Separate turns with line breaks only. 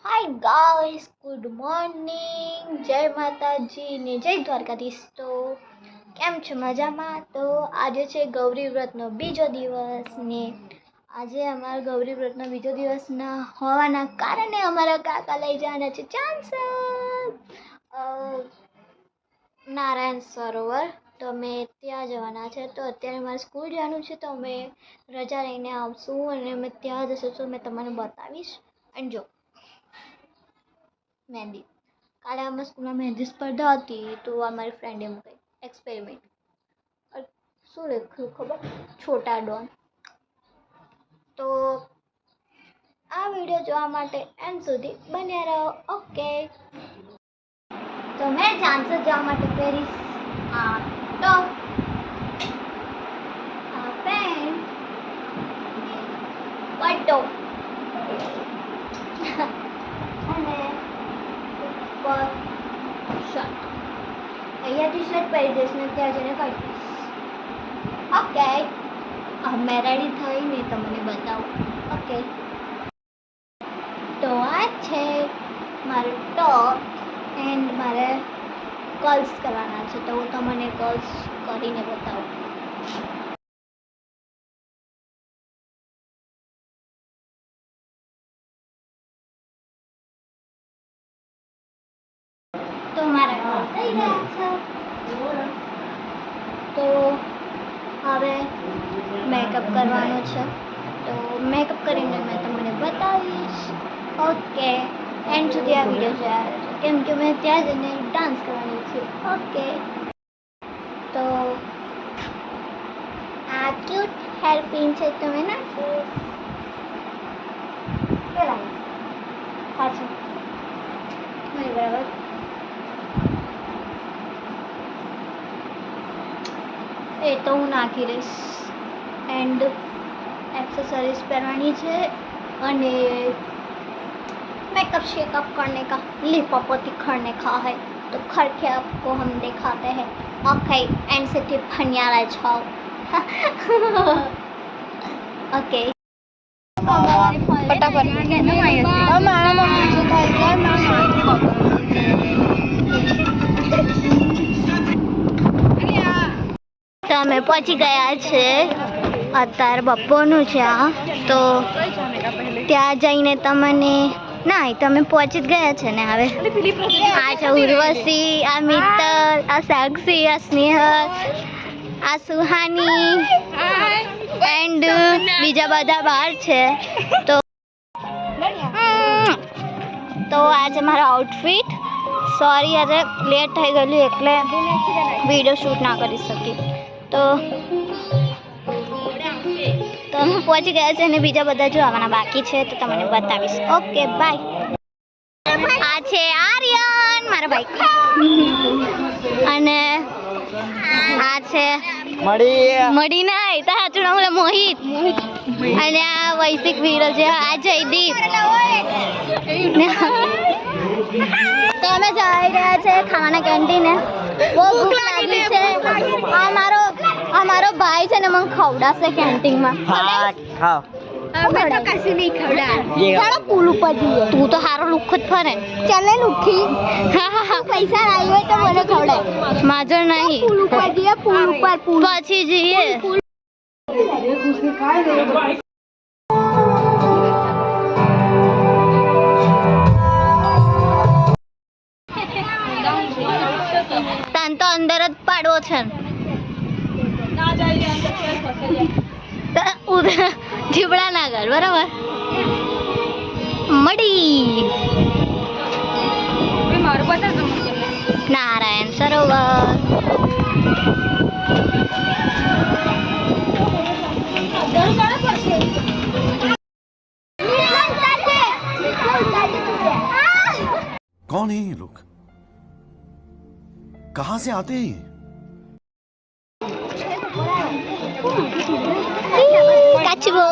Hi guys, good morning, જય માતાજી ને જય દ્વારકાધીશ. તો કેમ છો? મજામાં? તો આજે છે ગૌરી વ્રતનો બીજો દિવસ ને આજે અમારા ગૌરી વ્રતનો બીજો દિવસના હોવાના કારણે અમારા કાકા લઈ જવાના છે ચાંસર નારાયણ સરોવર. તો અમે ત્યાં જવાના છે. તો અત્યારે મારે સ્કૂલ જવાનું છે, તો અમે રજા લઈને આવશું અને અમે ત્યાં જશું તો મેં તમને બતાવીશ. અને જો મહેંદી, કાલે અમારા સ્કૂલમાં મહેંદી સ્પર્ધા હતી, તો અમારી ફ્રેન્ડે મૂકી એક્સપેરિમેન્ટ શું લખ્યું ખબર, છોટા ડોન. તો આ વિડીયો જોવા માટે એન્ડ સુધી બન્યા રહો. ઓકે, તો મેં ચાન્સર જવા માટે પહેરીશ આ ટોપ, આ પેન્ટ, પટ્ટો અને ઉપર શર્ટ. અહીંયાથી શર્ટ પહેરી દઈશ ને ત્યાં જઈને કાઢી દઈશ. ઓકે, મેં રેડી થઈને તમને બતાવું. ઓકે, તો આ છે મારું ટોપ એન્ડ મારે કર્લ્સ કરવાના છે, તો હું તમને કર્લ્સ કરીને બતાવું. તો મારા થઈ ગયા છે. તો હવે મેકઅપ કરવાનો છે, તો મેકઅપ કરીને મેં તમને બતાવીશ. ઓકે, એન્ડ સુધી આ વિડીયો જોયા છે, કેમ કે મેં ત્યાં જઈને ડાન્સ કરવાની છે. ઓકે, તો આ ક્યુટ હેર પિન છે, તમે નાખીશ પેલા પાછું બરાબર. એ તો હું નાખી દઈશ. एंड एक्सेसरीज पहनवानी है અને मेकअप शेकअप करने का, लिप अप दिखाने का है, तो करके आपको हम दिखाते हैं. ओके, एंड से टिप फनियारा जाओ. ओके, फटाफट तो અમે પહોંચી ગયા છે. અત્યારે બપોરનું છે આ, તો ત્યાં જઈને તમને ના તમે પહોંચી જ ગયા છે ને. હવે આ છે ઉર્વશી, આ મિત્તલ, આ સાક્ષી, આ સ્નેહલ, આ સુહાની એન્ડ બીજા બધા બહાર છે. તો આ છે મારો આઉટફિટ. સોરી, આજે લેટ થઈ ગયેલું એટલે વિડીયો શૂટ ના કરી શકી. તો અમે પહોંચી ગયા છે અને બીજા બધા જો આવવાના બાકી છે, તો તમને બતાવીશ. Okay, bye. આ છે આર્યન, મારા ભાઈ, અને આ છે મળી નહીં તો હાચું મોહિત, અને આ વૈશિક વીરો છે, આ જયદીપ. તો અમે જઈ રહ્યા છે ખાવાના કેન્ટીને. બહુ ભૂખ લાગી છે. અમારો ભાઈ છે ને મને ખવડાવશે કેન્ટીનમાં. અમે તો કશું નહીં ખવડાવ. પુલ ઉપર જઈએ. તું તો સારો લુખ્ખો જ ફરે. ચાલે લુખ્ખી. પૈસા લાવી હોય તો મને ખવડાવ. માજર નહીં. પુલ ઉપર જઈએ, પુલ ઉપર. પછી જઈએ. તાન તો અંદર જ પાડવો છે. જીબડા ના ઘર બરાબર. મળી નારાયણ સરોવર.
कौन है ये लोग? कहाँ से आते हैं?
Kacbo.